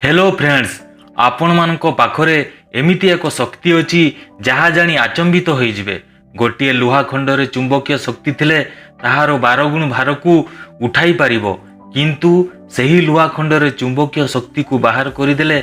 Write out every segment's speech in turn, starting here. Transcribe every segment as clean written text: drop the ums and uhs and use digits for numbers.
Hello friends, आपण मानक पाखरे एमिति एक शक्ति अछि जहा जानी आचंबित होई जिवे। गोटिए लुहा खंडरे चुंबकीय शक्ति थिले ताहार 12 गुण भार को उठाई पारिबो, किंतु सही लुहा खंडरे चुंबकीय शक्ति को बाहर करिदेले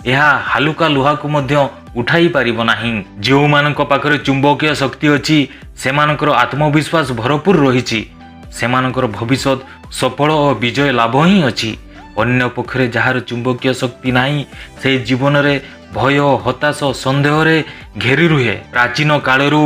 यह हालुका लुहा को मध्य उठाई पारिबो नाही। जो मानक पाखरे चुंबकीय शक्ति अछि सेमानकर आत्मविश्वास भरपूर रहिछि, सेमानकर भविष्य सफल और विजय लाभ ही अछि। अन्य पक्षरे जार चुंबकीय शक्ति नाही से जीवन रे भय हताश संदेह रे घेरी रुहे। प्राचीन कालरू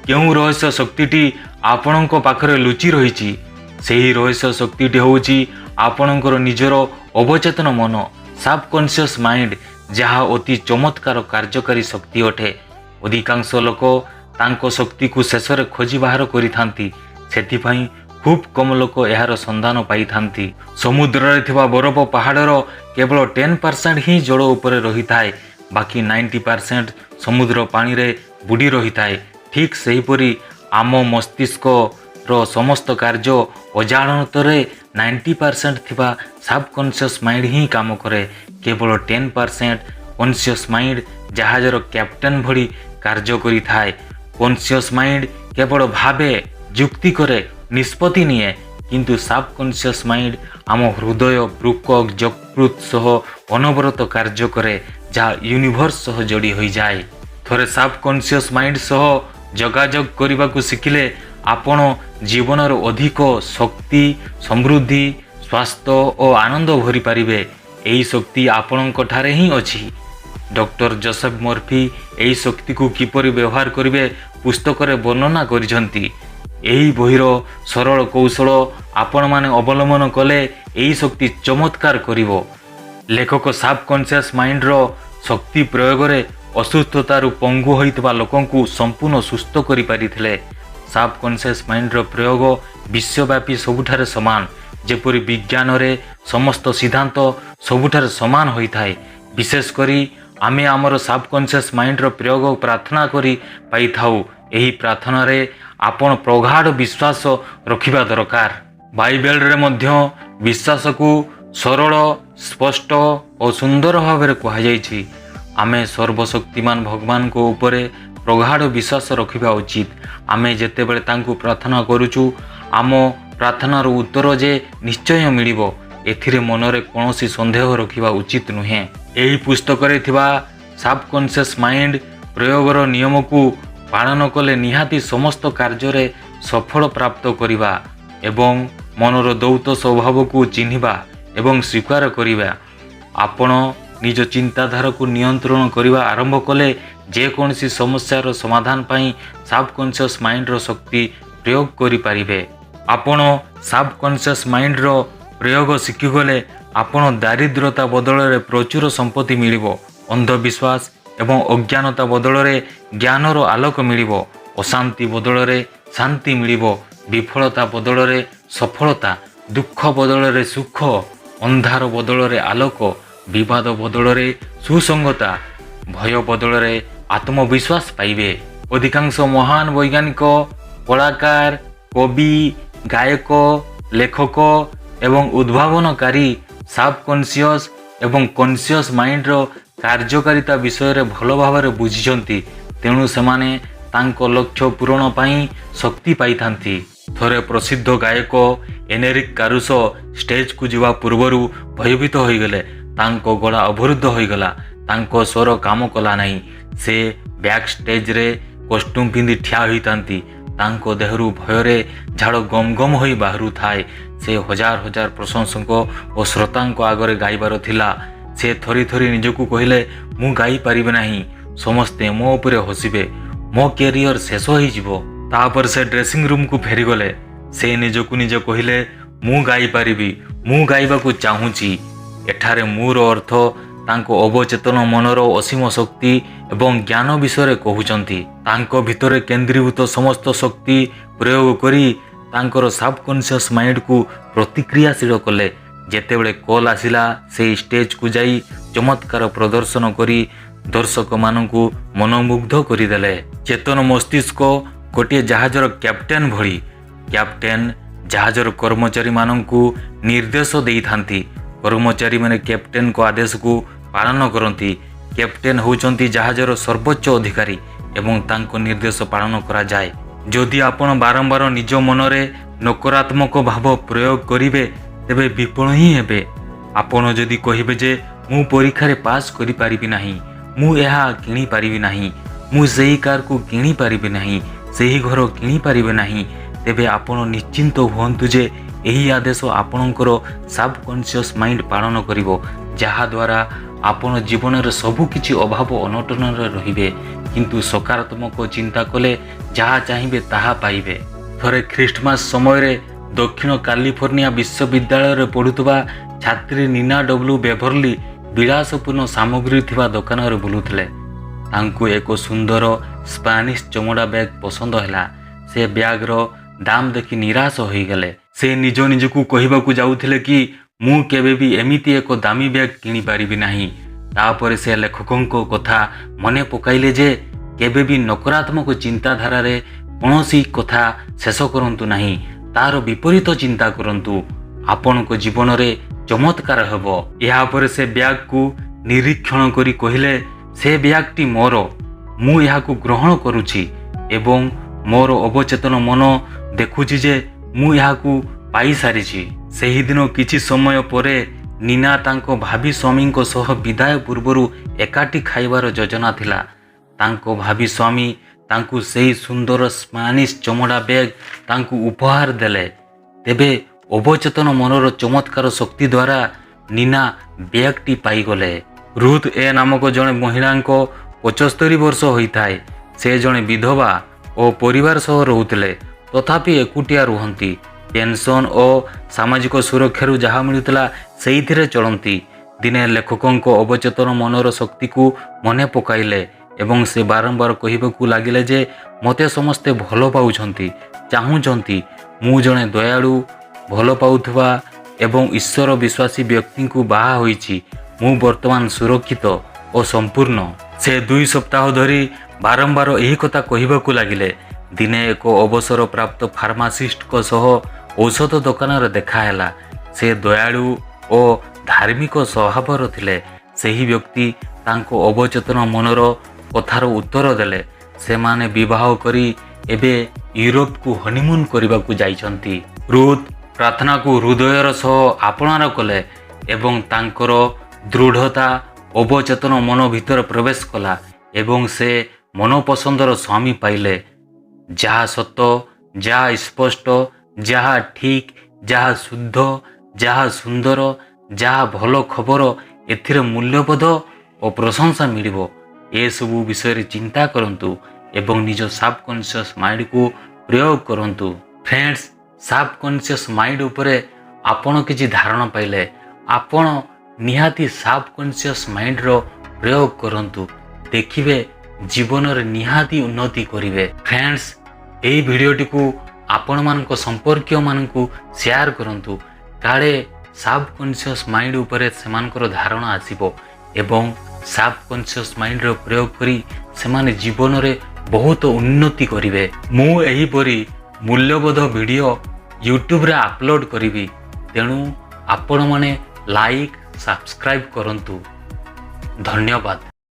केउ रहस्य शक्तिटी आपणक पाखरे लुचि रहिछि, सेही रहस्य शक्तिटी होउछि आपणकर निजर अवचेतन मन, सबकॉन्शियस माइंड, जहा अति चमत्कार कार्यकारी शक्ति अटे। अधिकांश लोक तांको शक्ति को शेष रे खोजी बाहर करिथांती, सेथिपई खूब कम लोक यार संधान पाई थांती। समुद्र रे थिबा बरफ पहाड़र केवल 10% ही जल उपरे रही थाए, बाकी 90% समुद्र पानी रे बुड़ी रही थाए। ठीक सेहीपरि आम मस्तिष्क रो समस्त कार्य अजाणतरे 90% थिबा सबकॉन्शियस माइंड ही काम करे। केवल 10% कॉन्शियस माइंड जहाजर कैप्टेन भली कार्य करी थाए। कॉन्शियस माइंड केवल भावे, जुक्ति करे, निष्पत्ति निये, किंतु सबकॉन्शियस माइंड आम हृदय, वृक्क, यकृत सह अनवरत कार्य करे, जहाँ यूनिवर्स सह जोड़ी हो जाए। थोड़े सबकॉन्शियस माइंड सह जोगाजोग करने को शिखिले आपण जीवनर अधिक शक्ति, समृद्धि, स्वास्थ्य और आनंद भरी पारिबे। यही शक्ति आपणक ठारे ही अछि। डॉक्टर जोसेफ मर्फी यही शक्ति को किपरि व्यवहार करिवे पुस्तक रे वर्णना करिसंती। यही बहिर सरल कौशल आपण माने अवलंबन कले यही शक्ति चमत्कार करिवो। लेखक सबकॉन्शियस माइंड रो शक्ति प्रयोग रे असुस्थतारु पंगु होइतबा लोकंकु संपूर्ण सुस्थ करि पारिथिले। सबकॉन्शियस माइंड रो प्रयोग विश्वव्यापी सबुठारे समान, जेपरि विज्ञान रे समस्त सिद्धांत सबुठारे समान होइथाय। विशेष करी आमे आमर सबकॉन्शियस माइंड रो प्रयोग प्रार्थना करी पाई थाउ। यही प्रार्थना रे आपण प्रगाढ़ विश्वास रखिबा दरकार। बाइबल रे मध्य विश्वास को सरल, स्पष्ट और सुंदर भाव में कहा जाइछि। आमे सर्वशक्तिमान भगवान को ऊपर प्रगाढ़ विश्वास रखिबा उचित। आमे जेतेबेले तांकु प्रार्थना करूछु, आम प्रार्थनार उत्तर जे निश्चय मिलिबो, एथिरे मनरे कोनोसी संदेह रखिबा उचित नुहे। एही पुस्तक रे थिबा सबकॉन्शियस माइंड प्रयोगर नियम को पालन कले निहाती समस्त कार्य रे सफल प्राप्त करिबा एवं मनर दौत स्वभाव को चिन्हिबा एवं स्वीकार करिबा। आपण निज चिंताधारा को नियंत्रण करिबा आरंभ कले जे कोनसी समस्यार समाधान पाई सबकॉन्शियस माइंड रो शक्ति प्रयोग करि पारिबे। आपण सबकॉन्शियस माइंड रो प्रयोग शिखि गले आपण दारिद्रता बदल रे प्रचुर संपत्ति मिलिबो। अंधविश्वास एवं अज्ञानता बदल रे ज्ञानर आलोक मिलिबो। अशांति बदल रे शांति मिलिबो। विफलता बदल रे सफलता, दुख बदल रे सुख, अंधार बदल रे आलोक, विवाद बदल रे सुसंगता, भय बदल रे आत्मविश्वास पाइबे। अधिकांश महान वैज्ञानिक, कलाकार, कवि, गायक, लेखक एवं उद्भावनकारी सबकॉन्शियस एवं कॉन्शियस माइंड रो कार्यकारिता विषय रे भलो भाव रे बुझिचंती, तेणु सेमाने तांको लक्ष्य पूरण पाई शक्ति पाई थांती। थोरे प्रसिद्ध गायक एनेरिक कारुसो स्टेज को जीवा पूर्वरु भयभीत होई गले। तांको गला अवरुद्ध होई गला, तांको स्वर काम कला नहीं। से बैक स्टेज रे कॉस्ट्यूम पिंदी ठिया होई थांती। तांको देहरु भय रे झाड़ गम गम होई बाहरु थाए। से हजार हजार प्रशंसक और श्रोतांको आगरे गाइबार थिला। से थरी थरी निजकू कहले मु गाई पारिबे नाही, समस्ते मो उपरे हसिबे, मो कैरियर शेष होई जिवो। तापर से ड्रेसिंग रूम को फेरी गले। से निजकू निज कहले मु गाई पारिबी, मु गाइबा को चाहूची। एठारे मुर अर्थ तांको अवचेतन मनर असीम शक्ति एवं ज्ञान विषय कहउचंती। तांको भितरे केंद्रीभूत समस्त शक्ति प्रयोग करी तांकर सबकॉन्शियस माइंड को प्रतिक्रियाशील कले। जेतेबेले कॉल आसिला से स्टेज को जाई चमत्कार प्रदर्शन करी दर्शक मानकु मनोमुग्ध करिदेले। चेतन मस्तिष्क गोटे जहाजर कैप्टेन भली। कैप्टेन जहाजर कर्मचारी मानकु निर्देश देई थांती। कर्मचारी माने कैप्टेन को आदेश को ପାଳନ କରନ୍ତି। କ୍ୟାପ୍ଟେନ୍ ହେଉଛନ୍ତି ଜାହାଜର ସର୍ବୋଚ୍ଚ ଅଧିକାରୀ ଏବଂ ତାଙ୍କ ନିର୍ଦ୍ଦେଶ ପାଳନ କରାଯାଏ। ଯଦି ଆପଣ ବାରମ୍ବାର ନିଜ ମନରେ ନକାରାତ୍ମକ ଭାବ ପ୍ରୟୋଗ କରିବେ ତେବେ ବିଫଳ ହିଁ ହେବେ। ଆପଣ ଯଦି କହିବେ ଯେ ମୁଁ ପରୀକ୍ଷାରେ ପାସ୍ କରିପାରିବି ନାହିଁ, ମୁଁ ଏହା କିଣିପାରିବି ନାହିଁ, ମୁଁ ସେହି କାରକୁ କିଣିପାରିବି ନାହିଁ, ସେହି ଘର କିଣିପାରିବେ ନାହିଁ, ତେବେ ଆପଣ ନିଶ୍ଚିନ୍ତ ହୁଅନ୍ତୁ ଯେ ଏହି ଆଦେଶ ଆପଣଙ୍କର ସବକନସିୟସ୍ ମାଇଣ୍ଡ ପାଳନ କରିବ, ଯାହାଦ୍ୱାରା ଆପଣ ଜୀବନରେ ସବୁକିଛି ଅଭାବ ଅନଟନରେ ରହିବେ। କିନ୍ତୁ ସକାରାତ୍ମକ ଚିନ୍ତା କଲେ ଯାହା ଚାହିଁବେ ତାହା ପାଇବେ। ଥରେ ଖ୍ରୀଷ୍ଟମାସ ସମୟରେ ଦକ୍ଷିଣ କାଲିଫର୍ଣ୍ଣିଆ ବିଶ୍ୱବିଦ୍ୟାଳୟରେ ପଢ଼ୁଥିବା ଛାତ୍ରୀ ନିନା ଡବ୍ଲ୍ୟୁ ବେଭର୍ଲି ବିଳାସପୂର୍ଣ୍ଣ ସାମଗ୍ରୀ ଥିବା ଦୋକାନରେ ବୁଲୁଥିଲେ। ତାଙ୍କୁ ଏକ ସୁନ୍ଦର ସ୍ପାନିଶ ଚମଡ଼ା ବ୍ୟାଗ୍ ପସନ୍ଦ ହେଲା। ସେ ବ୍ୟାଗ୍ର ଦାମ ଦେଖି ନିରାଶ ହୋଇଗଲେ। ସେ ନିଜ ନିଜକୁ କହିବାକୁ ଯାଉଥିଲେ କି ମୁଁ କେବେ ବି ଏମିତି ଏକ ଦାମୀ ବ୍ୟାଗ୍ କିଣିପାରିବି ନାହିଁ। ତାପରେ ସେ ଲେଖକଙ୍କ କଥା ମନେ ପକାଇଲେ ଯେ କେବେ ବି ନକାରାତ୍ମକ ଚିନ୍ତାଧାରାରେ କୌଣସି କଥା ଶେଷ କରନ୍ତୁ ନାହିଁ, ତାର ବିପରୀତ ଚିନ୍ତା କରନ୍ତୁ। ଆପଣଙ୍କ ଜୀବନରେ ଚମତ୍କାର ହେବ। ଏହାପରେ ସେ ବ୍ୟାଗ୍କୁ ନିରୀକ୍ଷଣ କରି କହିଲେ, ସେ ବ୍ୟାଗ୍ଟି ମୋର, ମୁଁ ଏହାକୁ ଗ୍ରହଣ କରୁଛି ଏବଂ ମୋର ଅବଚେତନ ମନ ଦେଖୁଛି ଯେ ମୁଁ ଏହାକୁ ପାଇସାରିଛି। ସେହିଦିନ କିଛି ସମୟ ପରେ ନିନା ତାଙ୍କ ଭାବୀ ସ୍ୱାମୀଙ୍କ ସହ ବିଦାୟ ପୂର୍ବରୁ ଏକାଠି ଖାଇବାର ଯୋଜନା ଥିଲା। ତାଙ୍କ ଭାବୀ ସ୍ୱାମୀ ତାଙ୍କୁ ସେହି ସୁନ୍ଦର ସ୍ପାନିଶ ଚମଡ଼ା ବ୍ୟାଗ୍ ତାଙ୍କୁ ଉପହାର ଦେଲେ। ତେବେ ଅବଚେତନ ମନର ଚମତ୍କାର ଶକ୍ତି ଦ୍ୱାରା ନିନା ବ୍ୟାଗ୍ଟି ପାଇଗଲେ। ରୁଥ୍ ଏ ନାମକ ଜଣେ ମହିଳାଙ୍କ 75 ବର୍ଷ ହୋଇଥାଏ। ସେ ଜଣେ ବିଧବା ଓ ପରିବାର ସହ ରହୁଥିଲେ, ତଥାପି ଏକୁଟିଆ ରୁହନ୍ତି। ପେନ୍ସନ୍ ଓ ସାମାଜିକ ସୁରକ୍ଷାରୁ ଯାହା ମିଳୁଥିଲା ସେଇଥିରେ ଚଳନ୍ତି। ଦିନେ ଲେଖକଙ୍କ ଅବଚେତନ ମନର ଶକ୍ତିକୁ ମନେ ପକାଇଲେ ଏବଂ ସେ ବାରମ୍ବାର କହିବାକୁ ଲାଗିଲେ ଯେ ମୋତେ ସମସ୍ତେ ଭଲ ପାଉଛନ୍ତି, ଚାହୁଁଛନ୍ତି। ମୁଁ ଜଣେ ଦୟାଳୁ, ଭଲ ପାଉଥିବା ଏବଂ ଈଶ୍ୱର ବିଶ୍ୱାସୀ ବ୍ୟକ୍ତିଙ୍କୁ ବାହା ହୋଇଛି। ମୁଁ ବର୍ତ୍ତମାନ ସୁରକ୍ଷିତ ଓ ସମ୍ପୂର୍ଣ୍ଣ। ସେ 2 ସପ୍ତାହ ଧରି ବାରମ୍ବାର ଏହି କଥା କହିବାକୁ ଲାଗିଲେ। ଦିନେ ଏକ ଅବସରପ୍ରାପ୍ତ ଫାର୍ମାସିଷ୍ଟଙ୍କ ସହ ଔଷଧ ଦୋକାନରେ ଦେଖା ହେଲା। ସେ ଦୟାଳୁ ଓ ଧାର୍ମିକ ସ୍ୱଭାବର ଥିଲେ। ସେହି ବ୍ୟକ୍ତି ତାଙ୍କ ଅବଚେତନ ମନର କଥାର ଉତ୍ତର ଦେଲେ। ସେମାନେ ବିବାହ କରି ଏବେ ୟୁରୋପକୁ ହନିମୁନ୍ କରିବାକୁ ଯାଇଛନ୍ତି। ରୁଥ୍ ପ୍ରାର୍ଥନାକୁ ହୃଦୟର ସହ ଆପଣାର କଲେ ଏବଂ ତାଙ୍କର ଦୃଢ଼ତା ଅବଚେତନ ମନ ଭିତରେ ପ୍ରବେଶ କଲା ଏବଂ ସେ ମନପସନ୍ଦର ସ୍ୱାମୀ ପାଇଲେ। ଯାହା ସତ, ଯାହା ସ୍ପଷ୍ଟ, ଯାହା ଠିକ୍, ଯାହା ଶୁଦ୍ଧ, ଯାହା ସୁନ୍ଦର, ଯାହା ଭଲ ଖବର, ଏଥିରେ ମୂଲ୍ୟବୋଧ ଓ ପ୍ରଶଂସା ମିଳିବ। ଏସବୁ ବିଷୟରେ ଚିନ୍ତା କରନ୍ତୁ ଏବଂ ନିଜ ସବକନସିୟସ୍ ମାଇଣ୍ଡକୁ ପ୍ରୟୋଗ କରନ୍ତୁ। ଫ୍ରେଣ୍ଡସ୍, ସବକନସିୟସ୍ ମାଇଣ୍ଡ ଉପରେ ଆପଣ କିଛି ଧାରଣା ପାଇଲେ। ଆପଣ ନିହାତି ସବକନସିୟସ୍ ମାଇଣ୍ଡର ପ୍ରୟୋଗ କରନ୍ତୁ, ଦେଖିବେ ଜୀବନରେ ନିହାତି ଉନ୍ନତି କରିବେ। ଫ୍ରେଣ୍ଡସ୍, ଏହି ଭିଡ଼ିଓଟିକୁ ଆପଣମାନଙ୍କ ସମ୍ପର୍କୀୟମାନଙ୍କୁ ସେୟାର କରନ୍ତୁ। କାଳେ ସବକନସିୟସ୍ ମାଇଣ୍ଡ ଉପରେ ସେମାନଙ୍କର ଧାରଣା ଆସିବ ଏବଂ ସବକନସିୟସ୍ ମାଇଣ୍ଡର ପ୍ରୟୋଗ କରି ସେମାନେ ଜୀବନରେ ବହୁତ ଉନ୍ନତି କରିବେ। ମୁଁ ଏହିପରି ମୂଲ୍ୟବୋଧ ଭିଡ଼ିଓ ୟୁଟ୍ୟୁବରେ ଆପଲୋଡ଼ କରିବି, ତେଣୁ ଆପଣମାନେ ଲାଇକ୍, ସବସ୍କ୍ରାଇବ୍ କରନ୍ତୁ। ଧନ୍ୟବାଦ।